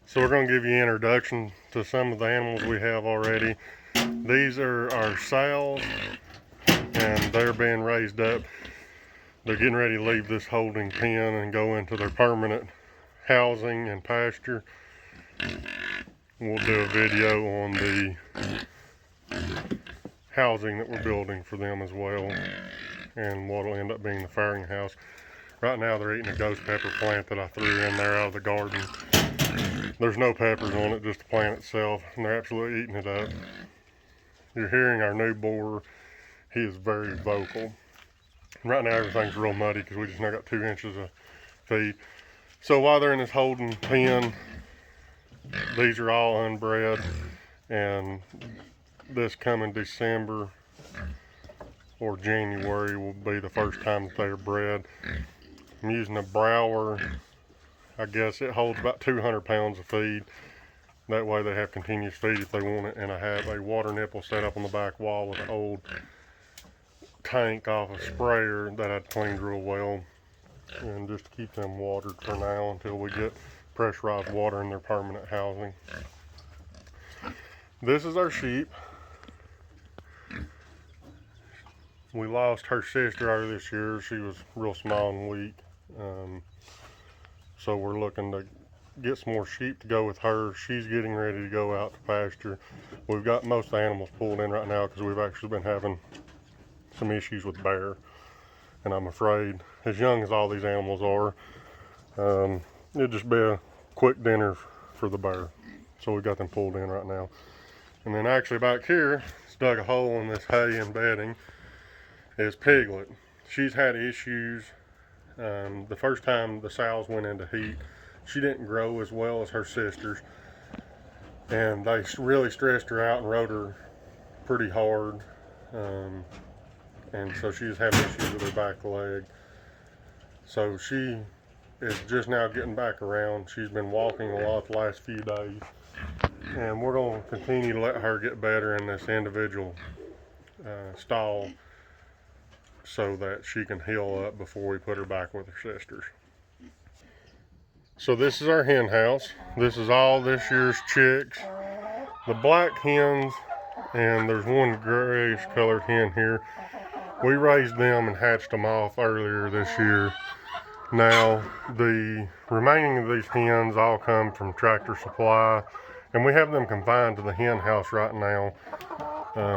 So we're going to give you an introduction to some of the animals we have already. These are our sows, and they're being raised up. They're getting ready to leave this holding pen and go into their permanent housing and pasture. We'll do a video on the housing that we're building for them as well, and what'll end up being the farrowing house. Right now they're eating a ghost pepper plant that I threw in there out of the garden. There's no peppers on it, just the plant itself, and they're absolutely eating it up. You're hearing our new boar. He is very vocal. Right now everything's real muddy because we just now got 2 inches of feed. So while they're in this holding pen, these are all unbred, and this coming December or January will be the first time that they're bred. I'm using a Brower. I guess it holds about 200 pounds of feed. That way they have continuous feed if they want it. And I have a water nipple set up on the back wall with an old tank off a sprayer that I'd cleaned real well. And just to keep them watered for now until we get pressurized water in their permanent housing. This is our sheep. We lost her sister earlier this year. She was real small and weak. So we're looking to get some more sheep to go with her. She's getting ready to go out to pasture. We've got most of the animals pulled in right now because we've actually been having some issues with bear. And I'm afraid, as young as all these animals are, it'll just be a quick dinner for the bear. So we got them pulled in right now. And then actually back here, it's dug a hole in this hay and bedding, is Piglet. She's had issues. The first time the sows went into heat, she didn't grow as well as her sisters, and they really stressed her out and rode her pretty hard, and so she's having issues with her back leg. So she is just now getting back around. She's been walking a lot the last few days, and we're going to continue to let her get better in this individual stall so that she can heal up before we put her back with her sisters. So this is our hen house. This is all this year's chicks. The black hens, and there's one grayish colored hen here. We raised them and hatched them off earlier this year. Now the remaining of these hens all come from Tractor Supply, and we have them confined to the hen house right now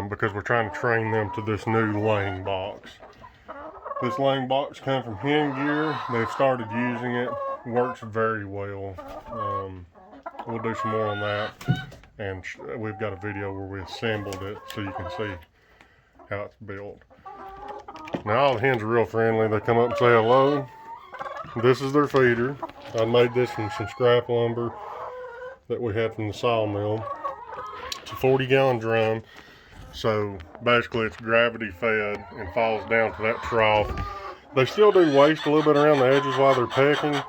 because we're trying to train them to this new laying box. This laying box comes from Hen Gear. They've started using it. Works very well. We'll do some more on that. And we've got a video where we assembled it so you can see how it's built. Now all the hens are real friendly. They come up and say hello. This is their feeder. I made this from some scrap lumber that we had from the sawmill. It's a 40-gallon drum. So basically it's gravity fed and falls down to that trough. They still do waste a little bit around the edges while they're pecking,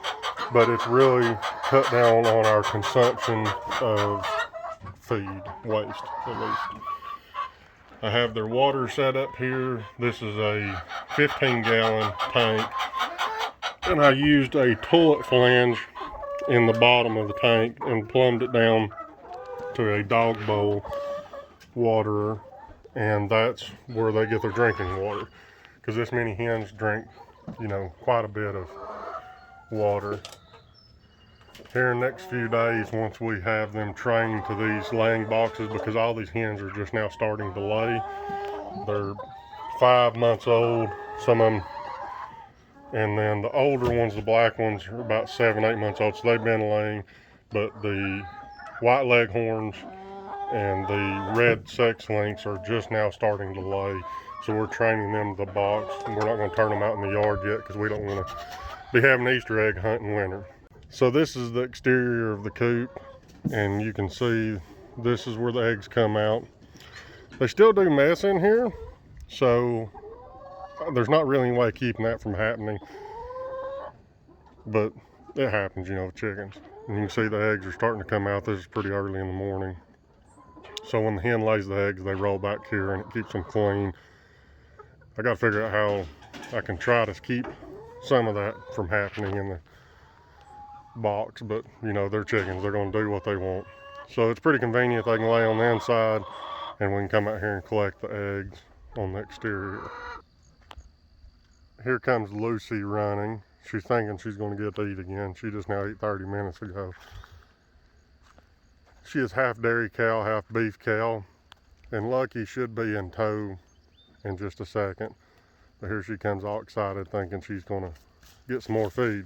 but it's really cut down on our consumption of feed, waste at least. I have their water set up here. This is a 15-gallon tank, and I used a toilet flange in the bottom of the tank and plumbed it down to a dog bowl waterer. And that's where they get their drinking water, because this many hens drink, quite a bit of water. Here in the next few days, once we have them trained to these laying boxes, because all these hens are just now starting to lay. They're 5 months old, some of them, and then the older ones, the black ones, are about 7, 8 months old, so they've been laying. But the white leghorns and the red sex links are just now starting to lay, so we're training them to the box, and we're not going to turn them out in the yard yet because we don't want to be having Easter egg hunt in winter. So this is the exterior of the coop, and you can see this is where the eggs come out. They still do mess in here, so there's not really any way of keeping that from happening, but it happens, with chickens. And you can see the eggs are starting to come out. This is pretty early in the morning. So when the hen lays the eggs, they roll back here and it keeps them clean. I got to figure out how I can try to keep some of that from happening in the box, but you know, they're chickens. They're going to do what they want. So it's pretty convenient. They can lay on the inside and we can come out here and collect the eggs on the exterior. Here comes Lucy running. She's thinking she's going to get to eat again. She just now ate 30 minutes ago. She is half dairy cow, half beef cow, and Lucky should be in tow in just a second. But here she comes all excited thinking she's going to get some more feed.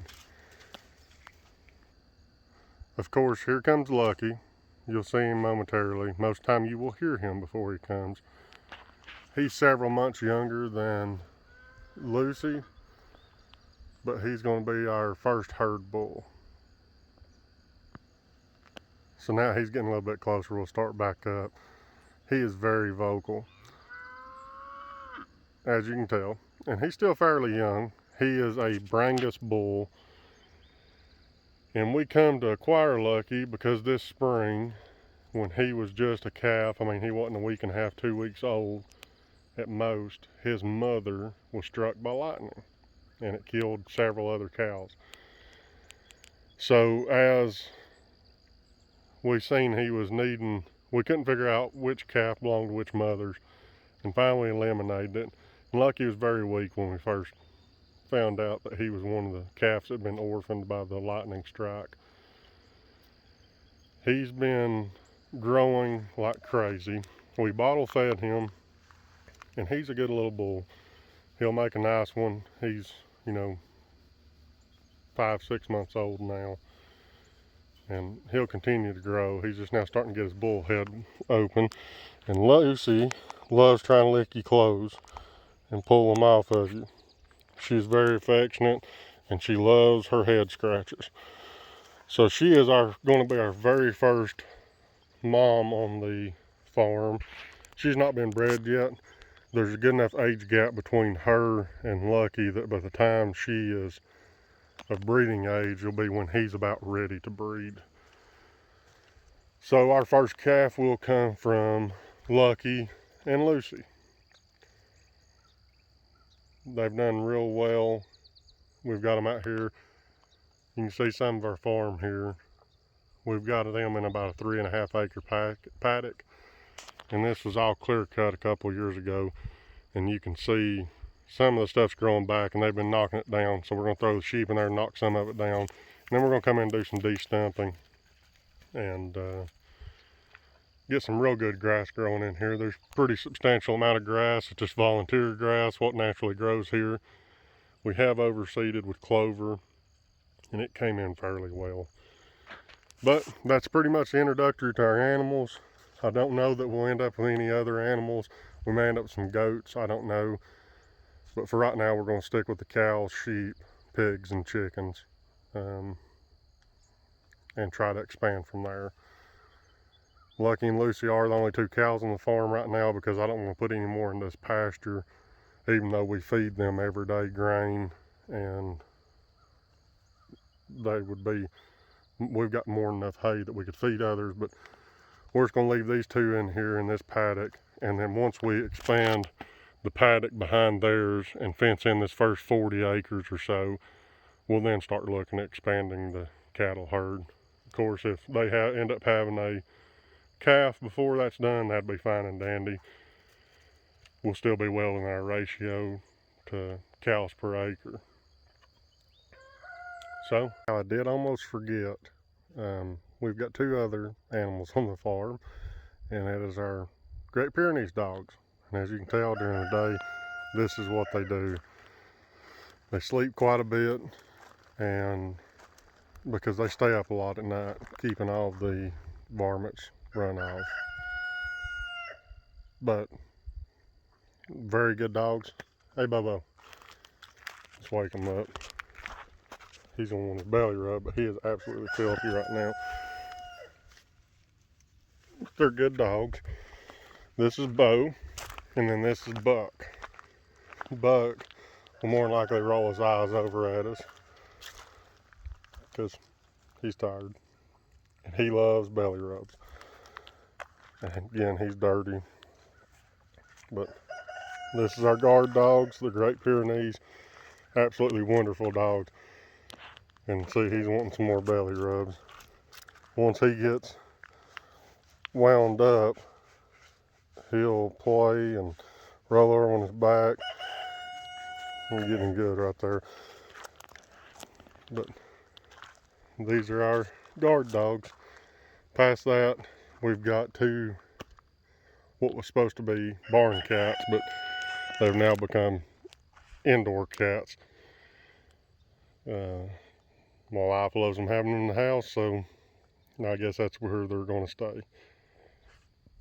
Of course, here comes Lucky. You'll see him momentarily. Most time you will hear him before he comes. He's several months younger than Lucy, but he's going to be our first herd bull. So now he's getting a little bit closer. We'll start back up. He is very vocal, as you can tell, and he's still fairly young. He is a Brangus bull, and we come to acquire Lucky because this spring, when he was just a calf, I mean, he wasn't a week and a half, 2 weeks old at most, his mother was struck by lightning, and it killed several other cows. So as we seen he was needing, we couldn't figure out which calf belonged to which mothers, and finally eliminated it. And Lucky was very weak when we first found out that he was one of the calves that had been orphaned by the lightning strike. He's been growing like crazy. We bottle fed him, and he's a good little bull. He'll make a nice one. He's, you know, 5-6 months old now, and he'll continue to grow. He's just now starting to get his bull head open. And Lucy loves trying to lick your clothes and pull them off of you. She's very affectionate, and she loves her head scratchers. So she is going to be our very first mom on the farm. She's not been bred yet. There's a good enough age gap between her and Lucky that by the time she is of breeding age, will be when he's about ready to breed. So our first calf will come from Lucky and Lucy. They've done real well. We've got them out here. You can see some of our farm here. We've got them in about a 3.5 acre paddock. And this was all clear cut a couple years ago. And you can see some of the stuff's growing back, and they've been knocking it down. So we're going to throw the sheep in there and knock some of it down. And then we're going to come in and do some de-stumping and get some real good grass growing in here. There's a pretty substantial amount of grass. It's just volunteer grass, what naturally grows here. We have overseeded with clover, and it came in fairly well. But that's pretty much the introductory to our animals. I don't know that we'll end up with any other animals. We may end up with some goats, I don't know. But for right now, we're going to stick with the cows, sheep, pigs, and chickens, and try to expand from there. Lucky and Lucy are the only 2 cows on the farm right now because I don't want to put any more in this pasture, even though we feed them everyday grain, and they would be, we've got more than enough hay that we could feed others, but we're just going to leave these 2 in here in this paddock, and then once we expand the paddock behind theirs and fence in this first 40 acres or so, we'll then start looking at expanding the cattle herd. Of course, if they end up having a calf before that's done, that'd be fine and dandy. We'll still be well in our ratio to cows per acre. So I did almost forget, we've got 2 other animals on the farm, and it is our Great Pyrenees dogs. And as you can tell during the day, this is what they do. They sleep quite a bit, and because they stay up a lot at night, keeping all of the varmints run off. But very good dogs. Hey, Bobo, let's wake him up. He's gonna want his belly rub, but he is absolutely filthy right now. They're good dogs. This is Bo, and then this is Buck. Buck will more than likely roll his eyes over at us because he's tired, and he loves belly rubs. And again, he's dirty. But this is our guard dogs, the Great Pyrenees. Absolutely wonderful dogs. And see, he's wanting some more belly rubs. Once he gets wound up, he'll play and roll over on his back. We're getting good right there. But these are our guard dogs. Past that, we've got two what was supposed to be barn cats, but they've now become indoor cats. My wife loves them having them in the house, so I guess that's where they're going to stay.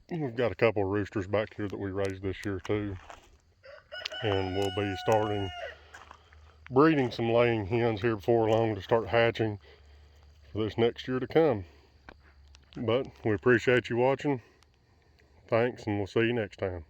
We've got a couple of roosters back here that we raised this year too, and we'll be starting breeding some laying hens here before long to start hatching for this next year to come. But we appreciate you watching. Thanks, and we'll see you next time.